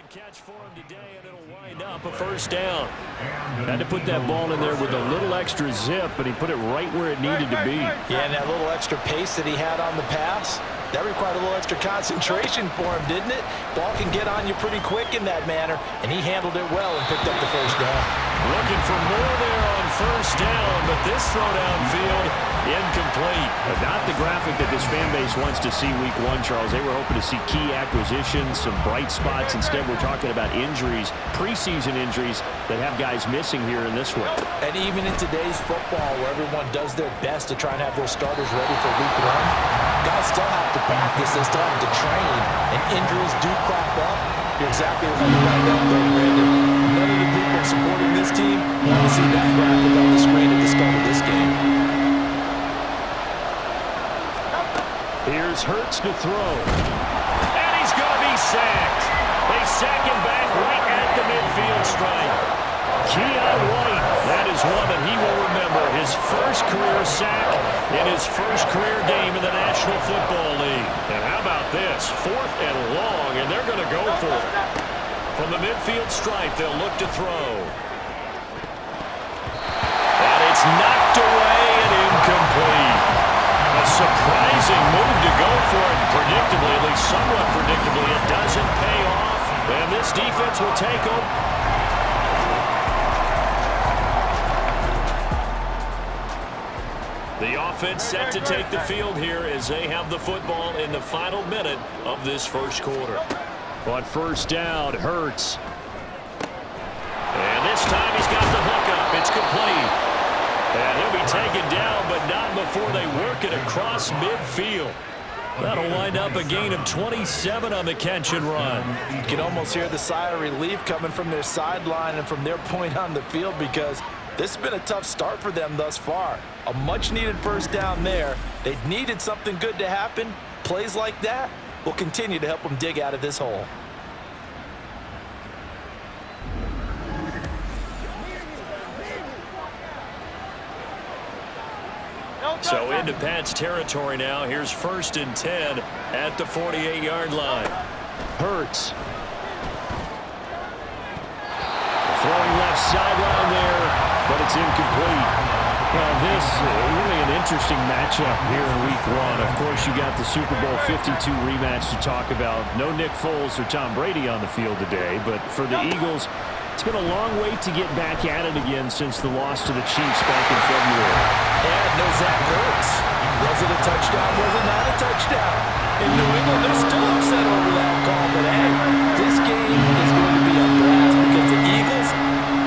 catch for him today, and it'll wind up a first down. Had to put that ball in there with a little extra zip, but he put it right where it needed to be. Yeah, and that little extra pace that he had on the pass, that required a little extra concentration for him, didn't it? Ball can get on you pretty quick in that manner, and he handled it well and picked up the first down. Looking for more there on first down, but this throw downfield, incomplete. But not the graphic that this fan base wants to see week one, Charles. They were hoping to see key acquisitions, some bright spots. Instead, we're talking about injuries, preseason injuries that have guys missing here in this one. And even in today's football, where everyone does their best to try and have their starters ready for week one, guys still have to practice. They still have to train, and injuries do crop up. You're exactly right about that, though, Brandon. None of the people supporting this team want to see that graphic on the screen at the start of this game. Here's Hurts to throw. And he's going to be sacked. They sack him back right at the midfield stripe. Keon White, that is one that he will remember. His first career sack in his first career game in the National Football League. And how about this? 4th and long, and they're going to go for it. From the midfield stripe, they'll look to throw. And it's knocked away and incomplete. A surprising move to go for it. Predictably, at least somewhat predictably, it doesn't pay off. And this defense will take them. The offense set to take the field here as they have the football in the final minute of this first quarter. On first down, Hurts. And this time he's got the hook up. It's complete. And he'll be taken down, but not before they work it across midfield. That'll wind up a gain of 27 on the catch and run. You can almost hear the sigh of relief coming from their sideline and from their point on the field, because this has been a tough start for them thus far. A much-needed first down there. They needed something good to happen. Plays like that will continue to help them dig out of this hole. So into Pat's territory now. Here's 1st and 10 at the 48-yard line. Hurts. Throwing left sideline there, but it's incomplete. Well, this really an interesting matchup here in week one. Of course, you got the Super Bowl 52 rematch to talk about. No Nick Foles or Tom Brady on the field today, but for the Eagles, it's been a long wait to get back at it again since the loss to the Chiefs back in February. And no Zach Ertz. Was it a touchdown? Was it not a touchdown? In New England, they're still upset over that call. But hey, this game is going to be a blast because the Eagles,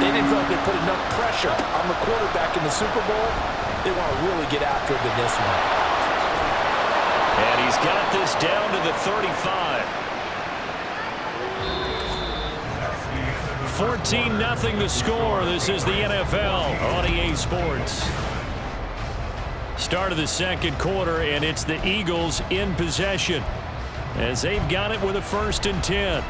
they didn't feel like they put enough pressure on the quarterback in the Super Bowl. They want to really get after it in this one. And he's got this down to the 35. 14-0 the score. This is the NFL on EA Sports. Start of the second quarter, and it's the Eagles in possession as they've got it with a 1st and 10.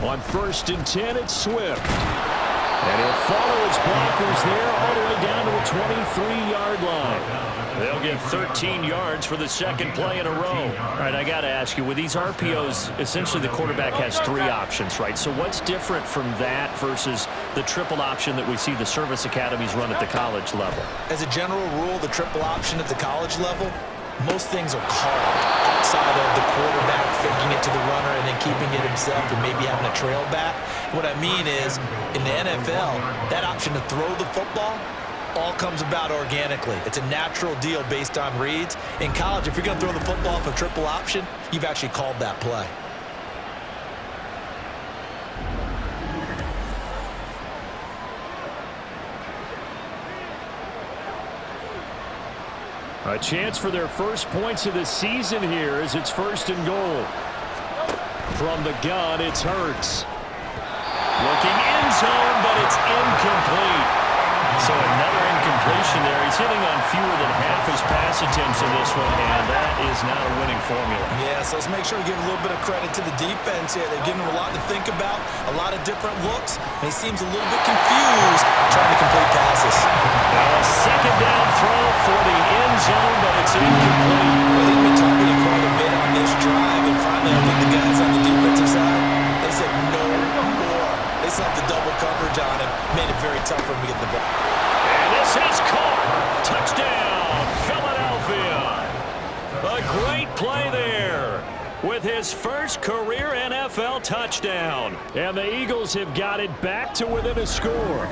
On 1st and 10, it's Swift. And he'll follow his blockers there all the way down to the 23-yard line. They'll get 13 yards for the second play in a row. All right, I got to ask you, with these RPOs, essentially the quarterback has 3 options, right? So what's different from that versus the triple option that we see the service academies run at the college level? As a general rule, the triple option at the college level, most things are called outside of the quarterback faking it to the runner and then keeping it himself and maybe having a trail back. What I mean is, in the NFL, that option to throw the football all comes about organically. It's a natural deal based on reads. In college, if you're going to throw the football off a triple option, you've actually called that play. A chance for their first points of the season here as it's 1st and goal. From the gun, it's Hurts. Looking end zone, but it's incomplete. So another incompletion there. He's hitting on fewer than half his pass attempts in this one, and that is not a winning formula. Yeah, so let's make sure we give a little bit of credit to the defense here. They're giving him a lot to think about, a lot of different looks, and he seems a little bit confused trying to complete passes. Now a second down throw for the end zone, but It's incomplete. Well, he's been targeted quite a bit on this drive, and finally I think the guys on the defensive side, they said no more. They slapped the double coverage on him, made it very tough for him to get the ball. And this is caught. Touchdown, Philadelphia. A great play there with his first career NFL touchdown. And the Eagles have got it back to within a score.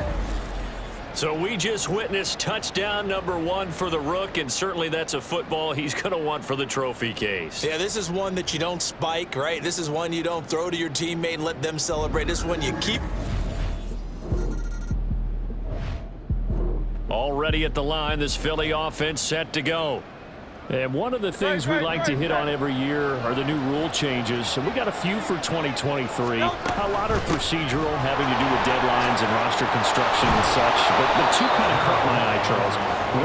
So we just witnessed touchdown number 1 for the Rook, and certainly that's a football he's going to want for the trophy case. Yeah, this is one that you don't spike, right? This is one you don't throw to your teammate and let them celebrate. This one you keep. Already at the line, this Philly offense set to go. And one of the things we like to hit on every year are the new rule changes. And we got a few for 2023. A lot are procedural, having to do with deadlines and roster construction and such. But the two kind of caught my eye, Charles.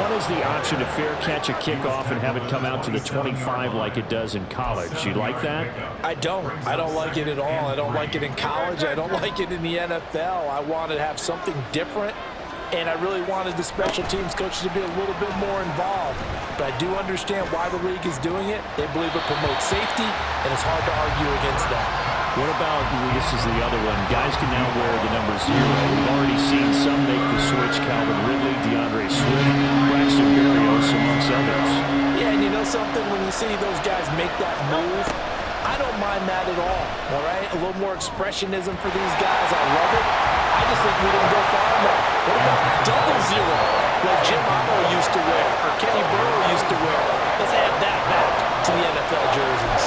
One is the option to fair catch a kickoff and have it come out to the 25 like it does in college. You like that? I don't like it at all. I don't like it in college. I don't like it in the NFL. I want to have something different. And I really wanted the special teams coaches to be a little bit more involved. But I do understand why the league is doing it. They believe it promotes safety, and it's hard to argue against that. What about, this is the other one, guys can now wear the number 0. We've already seen some make the switch, Calvin Ridley, DeAndre Swift, Braxton Berrios, amongst others. Yeah, and you know something? When you see those guys make that move, I don't mind that at all right? A little more expressionism for these guys. I love it. I just think we didn't go far enough. What about double 0, like Jim Otto used to wear, or Kenny Burrow used to wear? Let's add that back to the NFL jerseys.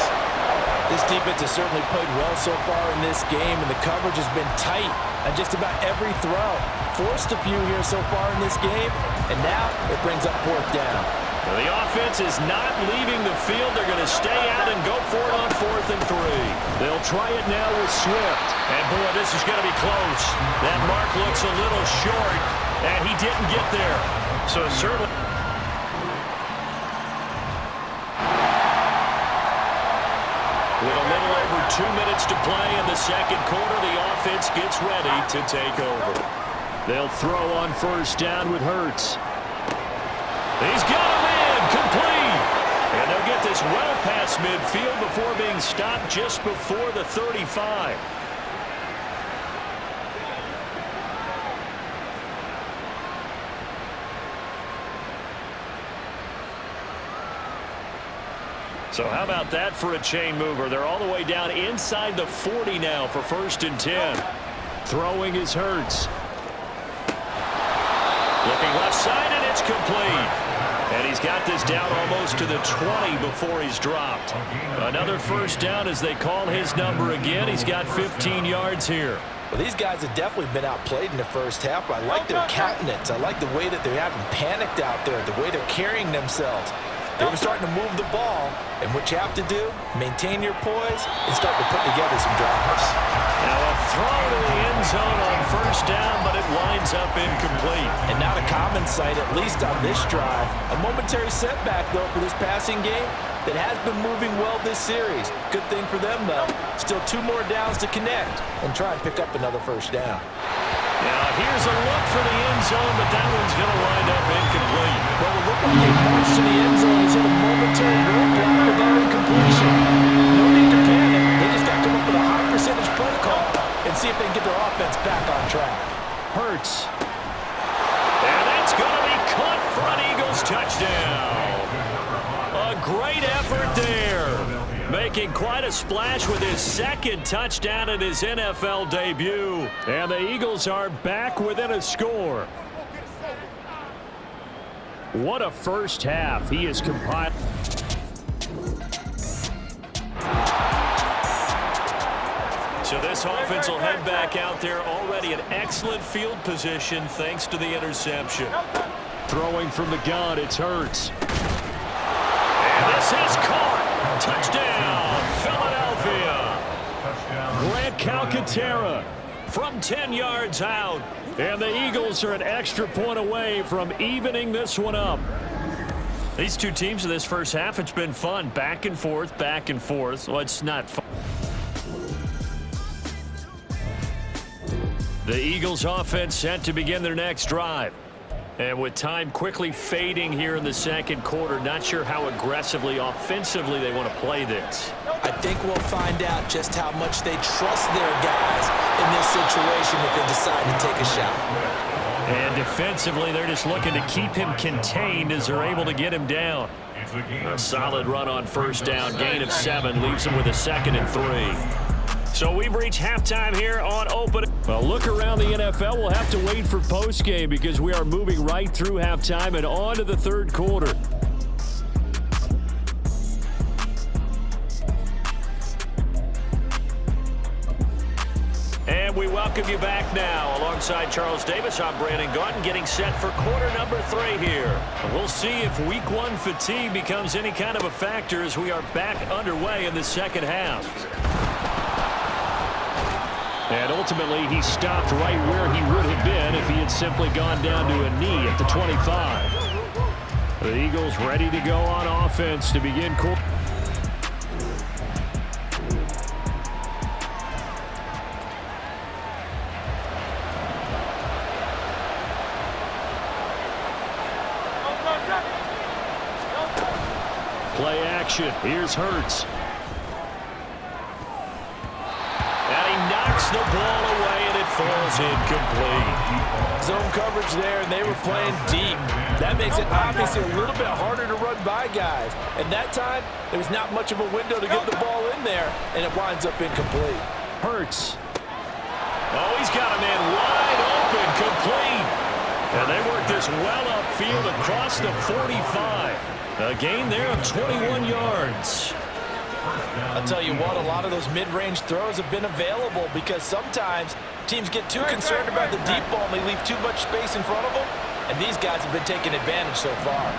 This defense has certainly played well so far in this game, and the coverage has been tight on just about every throw. Forced a few here so far in this game, and now it brings up 4th down. Well, the offense is not leaving the field. They're going to stay out and go for it on 4th and 3. They'll try it now with Swift. And, boy, this is going to be close. That mark looks a little short, and he didn't get there. So, certainly. With a little over 2 minutes to play in the second quarter, the offense gets ready to take over. They'll throw on 1st down with Hurts. He's got him in, complete. And they'll get this well past midfield before being stopped just before the 35. So how about that for a chain mover? They're all the way down inside the 40 now for 1st and 10. Throwing is Hurts. Looking left side, and it's complete. And he's got this down almost to the 20 before he's dropped. Another 1st down as they call his number again. He's got 15 yards here. Well, these guys have definitely been outplayed in the first half. I like their countenance. I like the way that they haven't panicked out there, the way they're carrying themselves. They were starting to move the ball, and what you have to do, maintain your poise and start to put together some drives. Now a throw to the end zone on 1st down, but it winds up incomplete. And not a common sight, at least on this drive. A momentary setback, though, for this passing game that has been moving well this series. Good thing for them, though. Still 2 more downs to connect and try and pick up another 1st down. Now here's a look for the end zone, but that one's going to wind up incomplete. Well, it looked like they marched to the end zone. He's hit a momentary roadblock for that incompletion. No need to panic. They just got to come up with a high percentage play call and see if they can get their offense back on track. Hurts. And that's going to be caught for an Eagles touchdown. A great effort there. Making quite a splash with his 2nd touchdown in his NFL debut. And the Eagles are back within a score. What a first half he has compiled. So this offense will head back out there, already in excellent field position thanks to the interception. Throwing from the gun, it's Hurts. And this is caught. Touchdown, Philadelphia. Grant Calcaterra from 10 yards out. And the Eagles are an extra point away from evening this one up. These two teams in this first half, it's been fun. Back and forth, back and forth. Well, it's not fun. The Eagles offense set to begin their next drive. And with time quickly fading here in the second quarter, not sure how aggressively, offensively they want to play this. I think we'll find out just how much they trust their guys in this situation if they decide to take a shot. And defensively, they're just looking to keep him contained as they're able to get him down. A solid run on first down, gain of 7, leaves him with a 2nd and 3. So we've reached halftime here on Open. Well, look around the NFL. We'll have to wait for postgame because we are moving right through halftime and on to the third quarter. And we welcome you back now. Alongside Charles Davis, I'm Brandon Gaudin, getting set for quarter number 3 here. And we'll see if week 1 fatigue becomes any kind of a factor as we are back underway in the second half. And ultimately, he stopped right where he would have been if he had simply gone down to a knee at the 25. The Eagles ready to go on offense to begin quarter. Play action. Here's Hurts. And he knocks the ball away, and it falls incomplete. Zone coverage there, and they were playing deep. That makes it obviously a little bit harder to run by guys. And that time, there was not much of a window to get the ball in there, and it winds up incomplete. Hurts. Oh, he's got a man wide open, complete. And they work this well upfield across the 45. A gain there of 21 yards. I'll tell you what, a lot of those mid-range throws have been available because sometimes teams get too concerned about the deep ball and they leave too much space in front of them, and these guys have been taking advantage so far.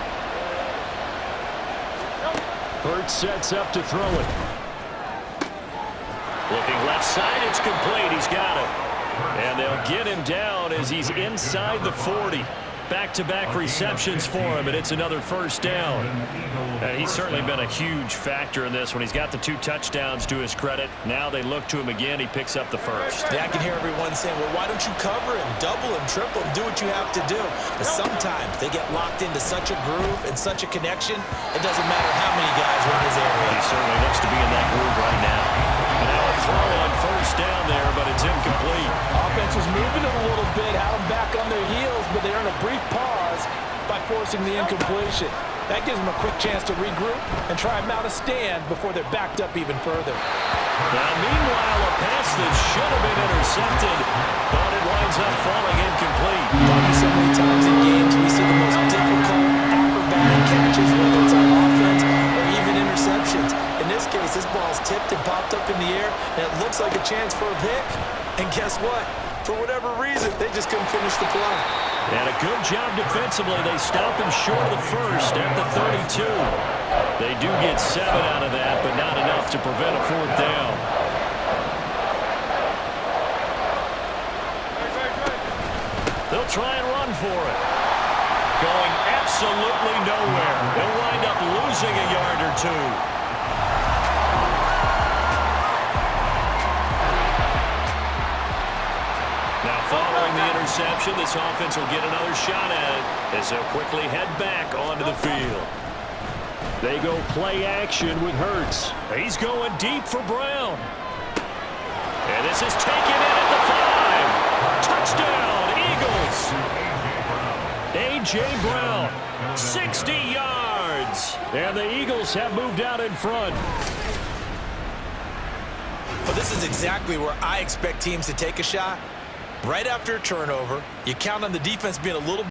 Hurts sets up to throw it. Looking left side, it's complete. He's got it. And they'll get him down as he's inside the 40. Back-to-back receptions for him, and it's another first down. He's certainly been a huge factor in this when he's got the 2 touchdowns to his credit. Now they look to him again. He picks up the first. Yeah, I can hear everyone saying, well, why don't you cover him, double him, triple him, do what you have to do. But sometimes they get locked into such a groove and such a connection, it doesn't matter how many guys are in his area. He certainly looks to be in that groove right now. And now a throw on first down there, but it's incomplete. Offense was moving it a little bit, had them back on their heels, but they earned a brief pause by forcing the incompletion. That gives them a quick chance to regroup and try and mount a stand before they're backed up even further. Now, meanwhile, a pass that should have been intercepted, but it winds up falling incomplete. So many times in games we see the most difficult acrobatic catches, whether it's on offense or even interceptions. In this case, this ball's tipped and popped up in the air, and it looks like a chance for a pick. And guess what? For whatever reason, they just couldn't finish the play. And a good job defensively. They stop him short of the first at the 32. They do get 7 out of that, but not enough to prevent a 4th down. They'll try and run for it. Going absolutely nowhere. They'll wind up losing a yard or 2. Following the interception, this offense will get another shot at it as they'll quickly head back onto the field. They go play action with Hurts. He's going deep for Brown. And this is taken in at the 5. Touchdown, Eagles. A.J. Brown, 60 yards. And the Eagles have moved out in front. Well, this is exactly where I expect teams to take a shot. Right after a turnover, you count on the defense being a little